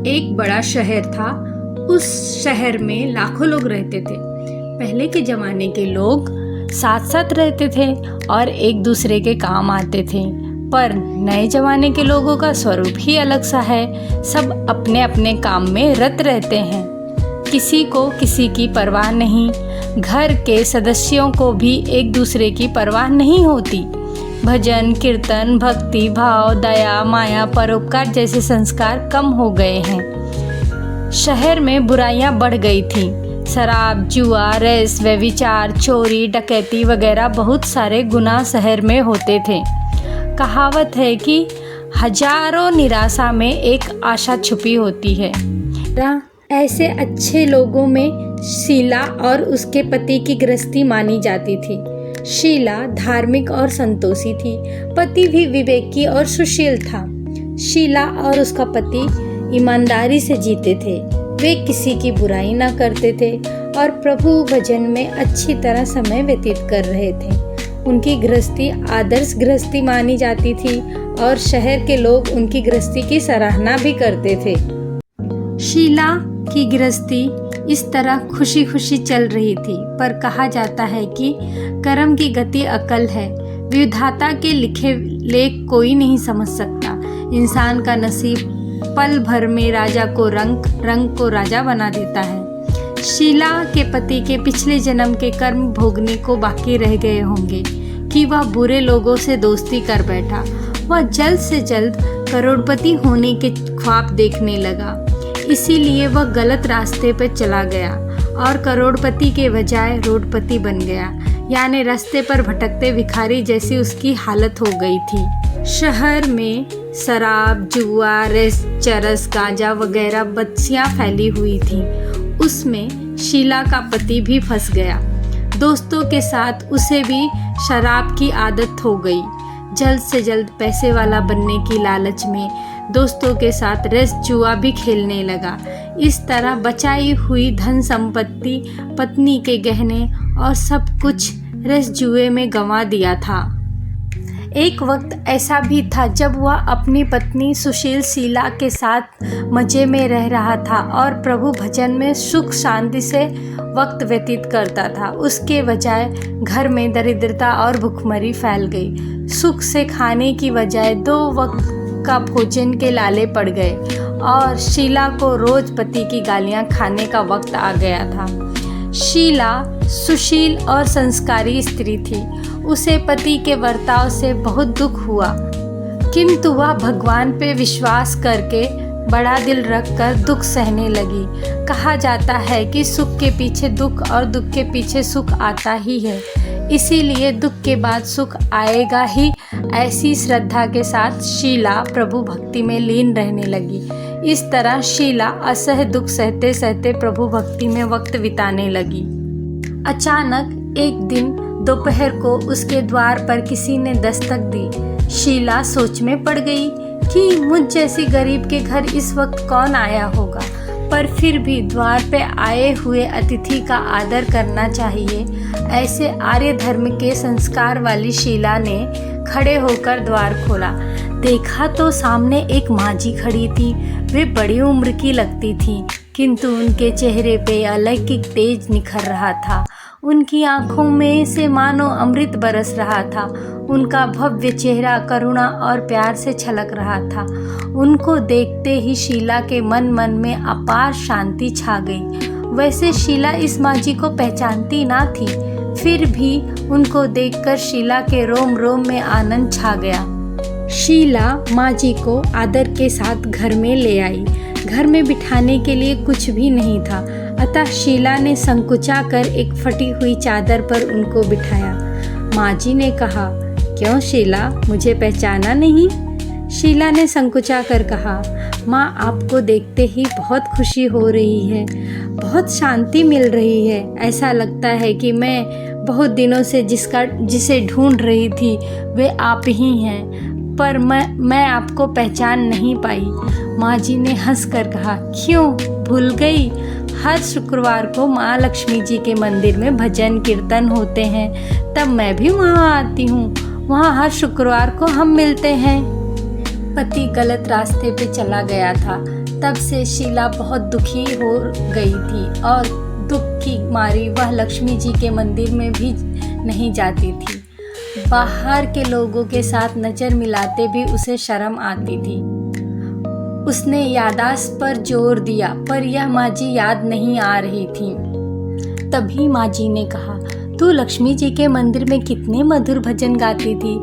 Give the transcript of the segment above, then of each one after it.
एक बड़ा शहर था। उस शहर में लाखों लोग रहते थे। पहले के ज़माने के लोग साथ साथ रहते थे और एक दूसरे के काम आते थे, पर नए ज़माने के लोगों का स्वरूप ही अलग सा है। सब अपने अपने काम में रत रहते हैं, किसी को किसी की परवाह नहीं। घर के सदस्यों को भी एक दूसरे की परवाह नहीं होती। भजन, कीर्तन, भक्ति भाव, दया, माया, परोपकार जैसे संस्कार कम हो गए हैं। शहर में बुराइयां बढ़ गई थीं। शराब, जुआ, रेस, व्यभिचार, चोरी, डकैती वगैरह बहुत सारे गुनाह शहर में होते थे। कहावत है कि हजारों निराशा में एक आशा छुपी होती है। ऐसे अच्छे लोगों में शीला और उसके पति की गृहस्थी मानी जाती थी। शीला धार्मिक और संतोषी थी, पति भी विवेकी और सुशील था। शीला और उसका पति ईमानदारी से जीते थे। वे किसी की बुराई ना करते थे और प्रभु भजन में अच्छी तरह समय व्यतीत कर रहे थे। उनकी गृहस्थी आदर्श गृहस्थी मानी जाती थी और शहर के लोग उनकी गृहस्थी की सराहना भी करते थे। शीला की गृहस्थी इस तरह खुशी खुशी चल रही थी, पर कहा जाता है कि कर्म की गति अकल है। विधाता के लिखे लेख कोई नहीं समझ सकता। इंसान का नसीब पल भर में राजा को रंग को राजा बना देता है। शीला के पति के पिछले जन्म के कर्म भोगने को बाकी रह गए होंगे कि वह बुरे लोगों से दोस्ती कर बैठा। वह जल्द से जल्द करोड़पति होने के ख्वाब देखने लगा, इसीलिए वह गलत रास्ते पर चला गया और करोड़पति के बजाय रोडपति बन गया, यानी रास्ते पर भटकते भिखारी जैसी उसकी हालत हो गई थी। शहर में शराब, जुआ, रेस, चरस, गांजा वगैरह बदसियां फैली हुई थी। उसमें शीला का पति भी फंस गया। दोस्तों के साथ उसे भी शराब की आदत हो गई। जल्द से जल्द पैसे वाला बनने की लालच में दोस्तों के साथ रेस जुआ भी खेलने लगा। इस तरह बचाई हुई धन संपत्ति, पत्नी के गहने और सब कुछ रेस जुए में गंवा दिया था। एक वक्त ऐसा भी था जब वह अपनी पत्नी सुशील शीला के साथ मज़े में रह रहा था और प्रभु भजन में सुख शांति से वक्त व्यतीत करता था। उसके बजाय घर में दरिद्रता और भुखमरी फैल गई। सुख से खाने की बजाय 2 वक्त का भोजन के लाले पड़ गए और शीला को रोज पति की गालियां खाने का वक्त आ गया था। शीला सुशील और संस्कारी स्त्री थी। उसे पति के बर्ताव से बहुत दुख हुआ, किंतु वह भगवान पे विश्वास करके बड़ा दिल रखकर दुख सहने लगी। कहा जाता है कि सुख के पीछे दुख और दुख के पीछे सुख आता ही है, इसीलिए दुख के बाद सुख आएगा ही। ऐसी श्रद्धा के साथ शीला प्रभु भक्ति में लीन रहने लगी। इस तरह शीला असह दुख सहते सहते प्रभु भक्ति में वक्त बिताने लगी। अचानक एक दिन दोपहर को उसके द्वार पर किसी ने दस्तक दी। शीला सोच में पड़ गई कि मुझ जैसी गरीब के घर इस वक्त कौन आया होगा, पर फिर भी द्वार पे आए हुए अतिथि का आदर करना चाहिए। ऐसे आर्य धर्म के संस्कार वाली शीला ने खड़े होकर द्वार खोला। देखा तो सामने एक माँझी खड़ी थी। वे बड़ी उम्र की लगती थी, किंतु उनके चेहरे पे अलौकिक तेज निखर रहा था। उनकी आंखों में से मानो अमृत बरस रहा था। उनका भव्य चेहरा करुणा और प्यार से छलक रहा था। उनको देखते ही शीला के मन में अपार शांति छा गई। वैसे शीला इस माँझी को पहचानती ना थी, फिर भी उनको देखकर शीला के रोम रोम में आनंद छा गया। शीला माँझी को आदर के साथ घर में ले आई। घर में बिठाने के लिए कुछ भी नहीं था, अतः शीला ने संकुचा कर एक फटी हुई चादर पर उनको बिठाया। माँझी ने कहा, क्यों शीला, मुझे पहचाना नहीं? शीला ने संकुचा कर कहा, माँ, आपको देखते ही बहुत खुशी हो रही है, बहुत शांति मिल रही है। ऐसा लगता है कि मैं बहुत दिनों से जिसे ढूंढ रही थी वे आप ही हैं, पर मैं आपको पहचान नहीं पाई। माँ जी ने हंसकर कहा, क्यों भूल गई? हर शुक्रवार को माँ लक्ष्मी जी के मंदिर में भजन कीर्तन होते हैं, तब मैं भी वहाँ आती हूँ। वहाँ हर शुक्रवार को हम मिलते हैं। पति गलत रास्ते पे चला गया था। तब से शीला बहुत दुखी हो गई थी और दुख की मारी वह लक्ष्मी जी के मंदिर में भी नहीं जाती थी। बाहर के लोगों के साथ नज़र मिलाते भी उसे शर्म आती थी। उसने याददाश्त पर जोर दिया पर यह माँ जी याद नहीं आ रही थी। तभी माँ जी ने कहा, तू लक्ष्मी जी के मंदिर में कितने मधुर भजन गाती थी,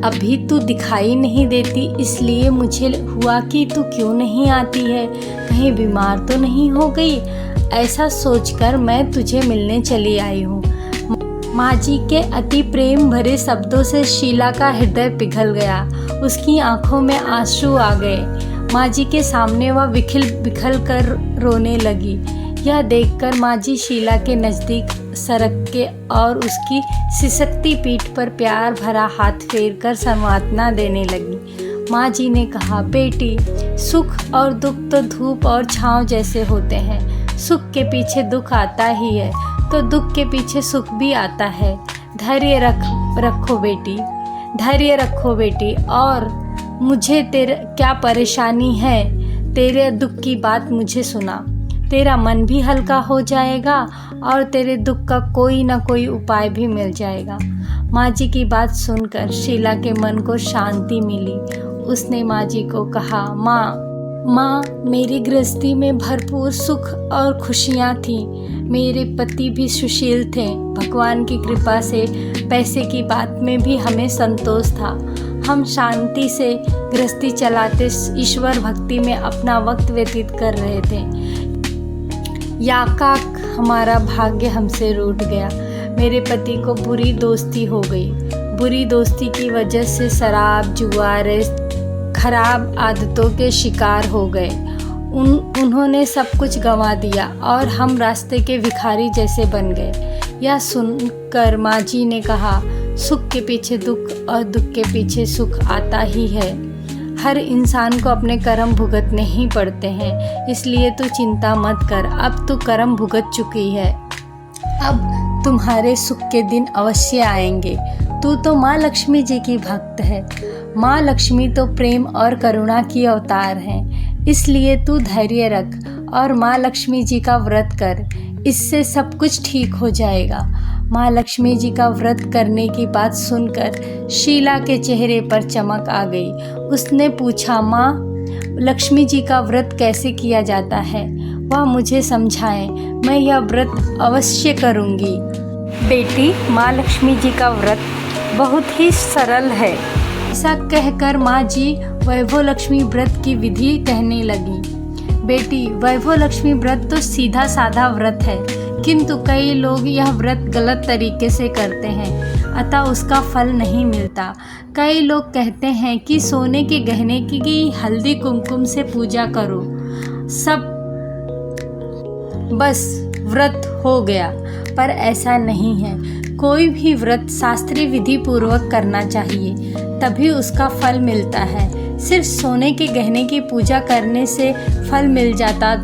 अभी तू दिखाई नहीं देती, इसलिए मुझे हुआ कि तू क्यों नहीं आती है, कहीं बीमार तो नहीं हो गई। ऐसा सोचकर मैं तुझे मिलने चली आई हूँ। माँ जी के अति प्रेम भरे शब्दों से शीला का हृदय पिघल गया। उसकी आंखों में आंसू आ गए। माँ जी के सामने वह बिखल कर रोने लगी। यह देखकर माँ जी शीला के नज़दीक सरक के और उसकी सिसकती पीठ पर प्यार भरा हाथ फेर कर सांत्वना देने लगी। माँ जी ने कहा, बेटी, सुख और दुख तो धूप और छाँव जैसे होते हैं। सुख के पीछे दुख आता ही है तो दुख के पीछे सुख भी आता है। धैर्य रखो बेटी, धैर्य रखो बेटी। और मुझे तेरा क्या परेशानी है, तेरे दुख की बात मुझे सुना, तेरा मन भी हल्का हो जाएगा और तेरे दुख का कोई ना कोई उपाय भी मिल जाएगा। माँ जी की बात सुनकर शीला के मन को शांति मिली। उसने माँ जी को कहा, माँ, मेरी गृहस्थी में भरपूर सुख और खुशियाँ थीं। मेरे पति भी सुशील थे। भगवान की कृपा से पैसे की बात में भी हमें संतोष था। हम शांति से गृहस्थी चलाते ईश्वर भक्ति में अपना वक्त व्यतीत कर रहे थे। याकाक हमारा भाग्य हमसे रूठ गया। मेरे पति को बुरी दोस्ती हो गई। बुरी दोस्ती की वजह से शराब, जुआ, खराब आदतों के शिकार हो गए। उन्होंने सब कुछ गंवा दिया और हम रास्ते के भिखारी जैसे बन गए। यह सुनकर माँ जी ने कहा, सुख के पीछे दुख और दुख के पीछे सुख आता ही है। हर इंसान को अपने कर्म भुगतने ही पड़ते हैं, इसलिए तू चिंता मत कर। अब तू कर्म भुगत चुकी है, अब तुम्हारे सुख के दिन अवश्य आएंगे। तू तो माँ लक्ष्मी जी की भक्त है। माँ लक्ष्मी तो प्रेम और करुणा की अवतार हैं, इसलिए तू धैर्य रख और माँ लक्ष्मी जी का व्रत कर, इससे सब कुछ ठीक हो जाएगा। माँ लक्ष्मी जी का व्रत करने की बात सुनकर शीला के चेहरे पर चमक आ गई। उसने पूछा, माँ, लक्ष्मी जी का व्रत कैसे किया जाता है, वह मुझे समझाएं, मैं यह व्रत अवश्य करूँगी। बेटी, माँ लक्ष्मी जी का व्रत बहुत ही सरल है। ऐसा कहकर माँ जी वैभव लक्ष्मी व्रत की विधि कहने लगी। बेटी, वैभव लक्ष्मी व्रत तो सीधा साधा व्रत है, किंतु कई लोग यह व्रत गलत तरीके से करते हैं, अतः उसका फल नहीं मिलता। कई लोग कहते हैं कि सोने के गहने की हल्दी कुमकुम से पूजा करो, सब बस व्रत हो गया, पर ऐसा नहीं है। कोई भी व्रत शास्त्रीय विधि पूर्वक करना चाहिए, तभी उसका फल मिलता है। सिर्फ सोने के गहने की पूजा करने से फल मिल जाता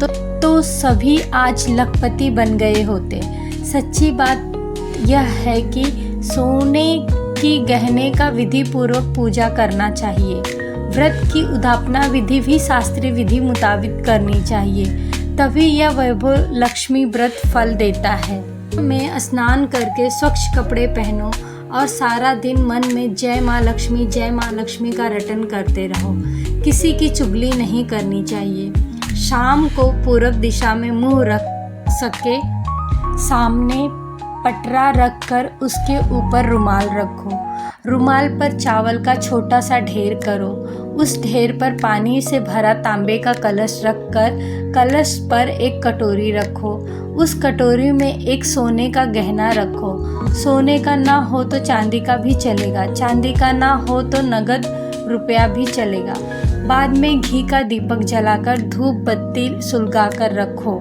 तो सभी आज लखपति बन गए होते। सच्ची बात यह है कि सोने की गहने का विधि पूर्वक पूजा करना चाहिए। व्रत की उद्यापना विधि भी शास्त्रीय विधि मुताबिक करनी चाहिए, तभी यह वैभव लक्ष्मी व्रत फल देता है। में स्नान करके स्वच्छ कपड़े पहनो और सारा दिन मन में जय माँ लक्ष्मी का रटन करते रहो। किसी की चुगली नहीं करनी चाहिए। शाम को पूर्व दिशा में मुंह रख सके सामने पटरा रखकर उसके ऊपर रुमाल रखो। रुमाल पर चावल का छोटा सा ढेर करो। उस ढेर पर पानी से भरा तांबे का कलश रखकर कलश पर एक कटोरी रखो। उस कटोरी में एक सोने का गहना रखो। सोने का ना हो तो चांदी का भी चलेगा, चांदी का ना हो तो नगद रुपया भी चलेगा। बाद में घी का दीपक जलाकर धूप बत्ती सुलगाकर रखो।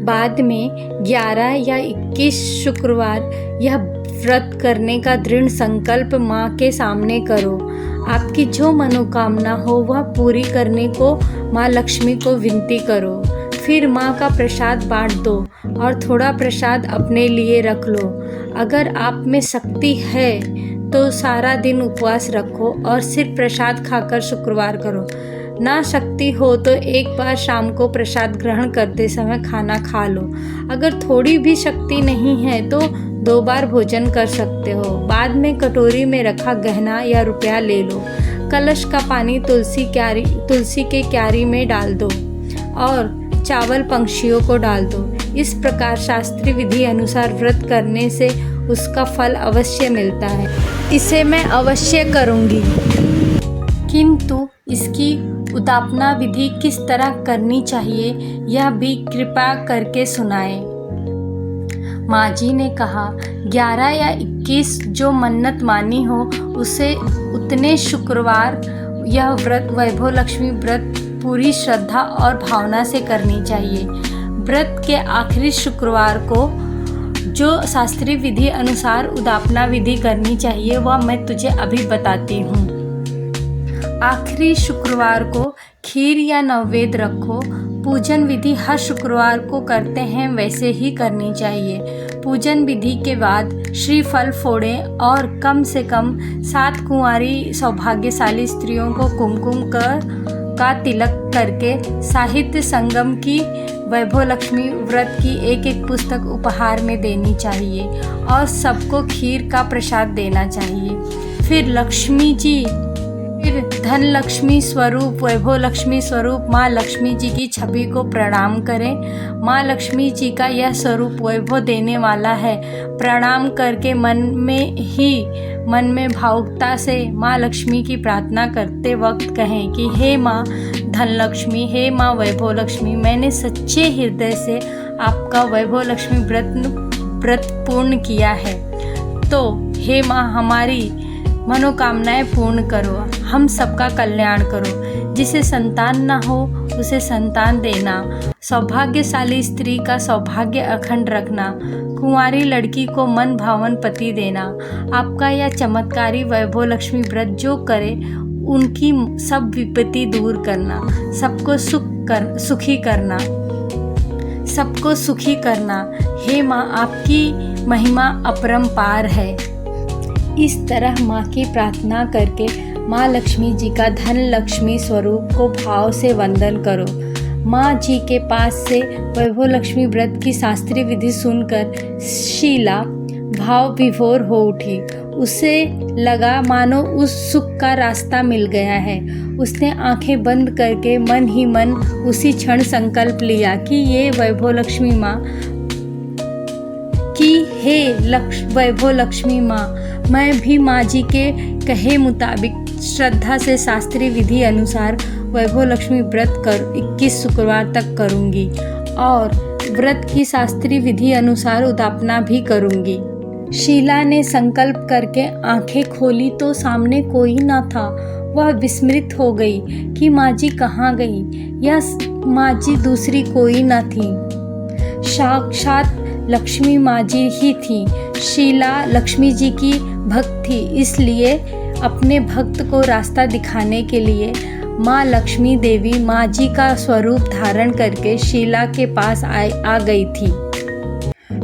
बाद में 11 या 21 शुक्रवार यह व्रत करने का दृढ़ संकल्प माँ के सामने करो। आपकी जो मनोकामना हो वह पूरी करने को माँ लक्ष्मी को विनती करो। फिर माँ का प्रसाद बांट दो और थोड़ा प्रसाद अपने लिए रख लो। अगर आप में शक्ति है तो सारा दिन उपवास रखो और सिर्फ प्रसाद खाकर शुक्रवार करो। ना शक्ति हो तो एक बार शाम को प्रसाद ग्रहण करते समय खाना खा लो। अगर थोड़ी भी शक्ति नहीं है तो 2 बार भोजन कर सकते हो। बाद में कटोरी में रखा गहना या रुपया ले लो। कलश का पानी तुलसी के क्यारी में डाल दो और चावल पंछियों को डाल दो। इस प्रकार शास्त्रीय विधि अनुसार व्रत करने से उसका फल अवश्य मिलता है। इसे मैं अवश्य करूँगी, किंतु इसकी उद्यापना विधि किस तरह करनी चाहिए यह भी कृपा करके सुनाएं। माँ जी ने कहा, 11 या 21 जो मन्नत मानी हो उसे उतने शुक्रवार यह व्रत वैभव लक्ष्मी व्रत पूरी श्रद्धा और भावना से करनी चाहिए। व्रत के आखिरी शुक्रवार को जो शास्त्रीय विधि अनुसार उद्यापना विधि करनी चाहिए वह मैं तुझे अभी बताती हूँ। आखिरी शुक्रवार को खीर या नैवेद्य रखो। पूजन विधि हर शुक्रवार को करते हैं वैसे ही करनी चाहिए। पूजन विधि के बाद श्रीफल फोड़ें और कम से कम 7 कुंवारी सौभाग्यशाली स्त्रियों को कुमकुम का तिलक करके साहित्य संगम की वैभव लक्ष्मी व्रत की एक पुस्तक उपहार में देनी चाहिए और सबको खीर का प्रसाद देना चाहिए। फिर धन लक्ष्मी स्वरूप वैभव लक्ष्मी स्वरूप माँ लक्ष्मी जी की छवि को प्रणाम करें। माँ लक्ष्मी जी का यह स्वरूप वैभव देने वाला है। प्रणाम करके मन में भावुकता से माँ लक्ष्मी की प्रार्थना करते वक्त कहें कि हे माँ धन लक्ष्मी, हे माँ वैभव लक्ष्मी, मैंने सच्चे हृदय से आपका वैभव लक्ष्मी व्रत पूर्ण किया है। तो हे माँ हमारी मनोकामनाएं पूर्ण करो, हम सबका कल्याण करो। जिसे संतान न हो उसे संतान देना, सौभाग्यशाली स्त्री का सौभाग्य अखंड रखना, कुंवारी लड़की को मन भावन पति देना। आपका यह चमत्कारी वैभव लक्ष्मी व्रत जो करे उनकी सब विपत्ति दूर करना, सबको सुखी करना। हे माँ आपकी महिमा अपरंपार है। इस तरह माँ की प्रार्थना करके माँ लक्ष्मी जी का धन लक्ष्मी स्वरूप को भाव से वंदन करो। माँ जी के पास से वैभव लक्ष्मी व्रत की शास्त्रीय विधि सुनकर शीला भाव विभोर हो उठी। उसे लगा मानो उस सुख का रास्ता मिल गया है। उसने आंखें बंद करके मन ही मन उसी क्षण संकल्प लिया कि ये वैभव लक्ष्मी माँ कि हे वैभव लक्ष्मी माँ, मैं भी माँ जी के कहे मुताबिक श्रद्धा से शास्त्रीय विधि अनुसार वैभव लक्ष्मी व्रत 21 शुक्रवार तक करूँगी और व्रत की शास्त्रीय विधि अनुसार उद्यापना भी करूँगी। शीला ने संकल्प करके आंखें खोली तो सामने कोई न था। वह विस्मृत हो गई कि माँ जी कहाँ गई। यह माँ जी दूसरी कोई न थी, साक्षात लक्ष्मी माँ जी ही थी। शीला लक्ष्मी जी की भक्त थी, इसलिए अपने भक्त को रास्ता दिखाने के लिए माँ लक्ष्मी देवी माँ जी का स्वरूप धारण करके शीला के पास आ गई थी।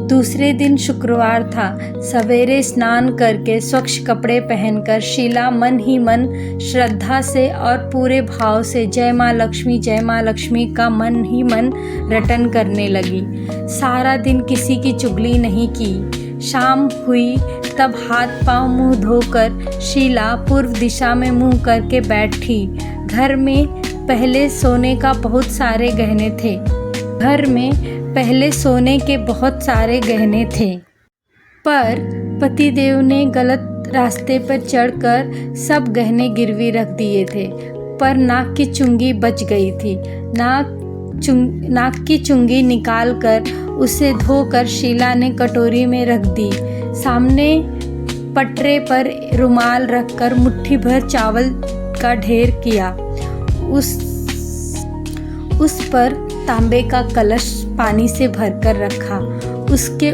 दूसरे दिन शुक्रवार था। सवेरे स्नान करके स्वच्छ कपड़े पहनकर शीला मन ही मन श्रद्धा से और पूरे भाव से जय माँ लक्ष्मी का मन ही मन रटन करने लगी। सारा दिन किसी की चुगली नहीं की। शाम हुई तब हाथ पांव मुंह धोकर शीला पूर्व दिशा में मुंह करके बैठी। घर में पहले सोने के बहुत सारे गहने थे, पर पतिदेव ने गलत रास्ते पर चढ़कर सब गहने गिरवी रख दिए थे। पर नाक की चुंगी बच गई थी। नाक की चुंगी निकालकर उसे धोकर शीला ने कटोरी में रख दी। सामने पटरे पर रुमाल रखकर मुट्ठी भर चावल का ढेर किया। उस पर तांबे का कलश पानी से भरकर रखा। उसके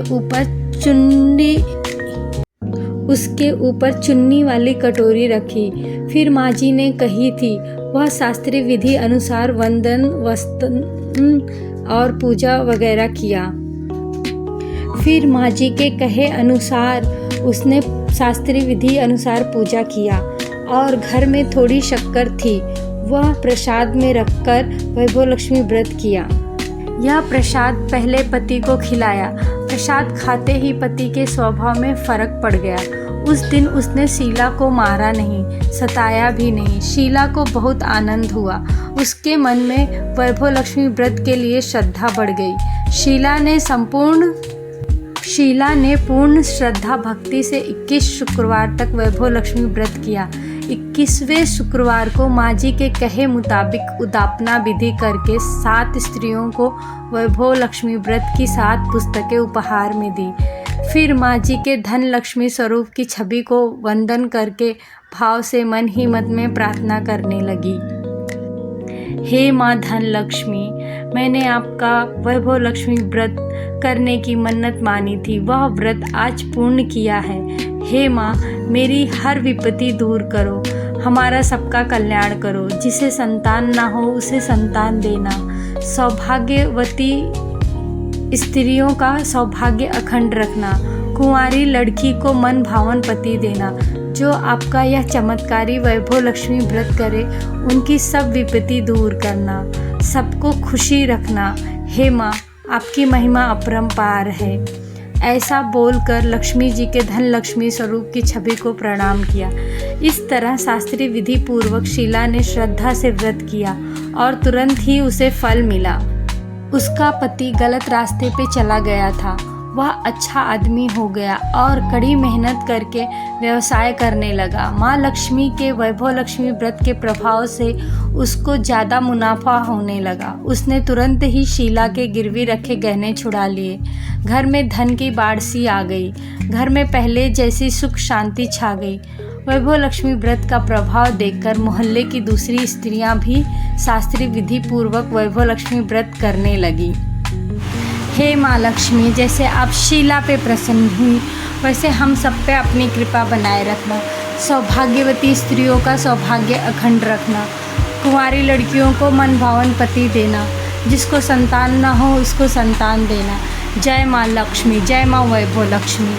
ऊपर चुन्नी वाली कटोरी रखी। फिर माँ जी ने कही थी वह शास्त्रीय विधि अनुसार वंदन वस्तन और पूजा वगैरह किया। फिर माँ जी के कहे अनुसार उसने शास्त्रीय विधि अनुसार पूजा किया और घर में थोड़ी शक्कर थी वह प्रसाद में रखकर वैभव लक्ष्मी व्रत किया। यह प्रसाद पहले पति को खिलाया। प्रसाद खाते ही पति के स्वभाव में फर्क पड़ गया। उस दिन उसने शीला को मारा नहीं, सताया भी नहीं। शीला को बहुत आनंद हुआ। उसके मन में वैभव लक्ष्मी व्रत के लिए श्रद्धा बढ़ गई। शीला ने पूर्ण श्रद्धा भक्ति से 21 शुक्रवार तक वैभव लक्ष्मी व्रत किया। 21वें शुक्रवार को माँ जी के कहे मुताबिक उद्यापना विधि करके 7 स्त्रियों को वैभव लक्ष्मी व्रत की 7 पुस्तकें उपहार में दी। फिर माँ जी के धन लक्ष्मी स्वरूप की छवि को वंदन करके भाव से मन ही मन में प्रार्थना करने लगी। हे माँ धन लक्ष्मी, मैंने आपका वैभव लक्ष्मी व्रत करने की मन्नत मानी थी, वह व्रत आज पूर्ण किया है। हे माँ, मेरी हर विपत्ति दूर करो, हमारा सबका कल्याण करो। जिसे संतान ना हो उसे संतान देना। सौभाग्यवती स्त्रियों का सौभाग्य अखंड रखना। कुंवारी लड़की को मन भावन पति देना। जो आपका यह चमत्कारी वैभव लक्ष्मी व्रत करे उनकी सब विपत्ति दूर करना, सबको खुशी रखना। हे माँ, आपकी महिमा अपरंपार है। ऐसा बोलकर लक्ष्मी जी के धन लक्ष्मी स्वरूप की छवि को प्रणाम किया। इस तरह शास्त्रीय विधि पूर्वक शीला ने श्रद्धा से व्रत किया और तुरंत ही उसे फल मिला। उसका पति गलत रास्ते पे चला गया था, वह अच्छा आदमी हो गया और कड़ी मेहनत करके व्यवसाय करने लगा। माँ लक्ष्मी के वैभव लक्ष्मी व्रत के प्रभाव से उसको ज़्यादा मुनाफा होने लगा। उसने तुरंत ही शीला के गिरवी रखे गहने छुड़ा लिए। घर में धन की बाढ़ सी आ गई। घर में पहले जैसी सुख शांति छा गई। वैभव लक्ष्मी व्रत का प्रभाव देखकर मोहल्ले की दूसरी स्त्रियां भी शास्त्रीय विधि पूर्वक वैभव लक्ष्मी व्रत करने लगी। हे माँ लक्ष्मी, जैसे आप शीला पे प्रसन्न हुई वैसे हम सब पे अपनी कृपा बनाए रखना। सौभाग्यवती स्त्रियों का सौभाग्य अखंड रखना। कुंवारी लड़कियों को मन भावन पति देना। जिसको संतान ना हो उसको संतान देना। जय माँ लक्ष्मी, जय माँ वैभव लक्ष्मी।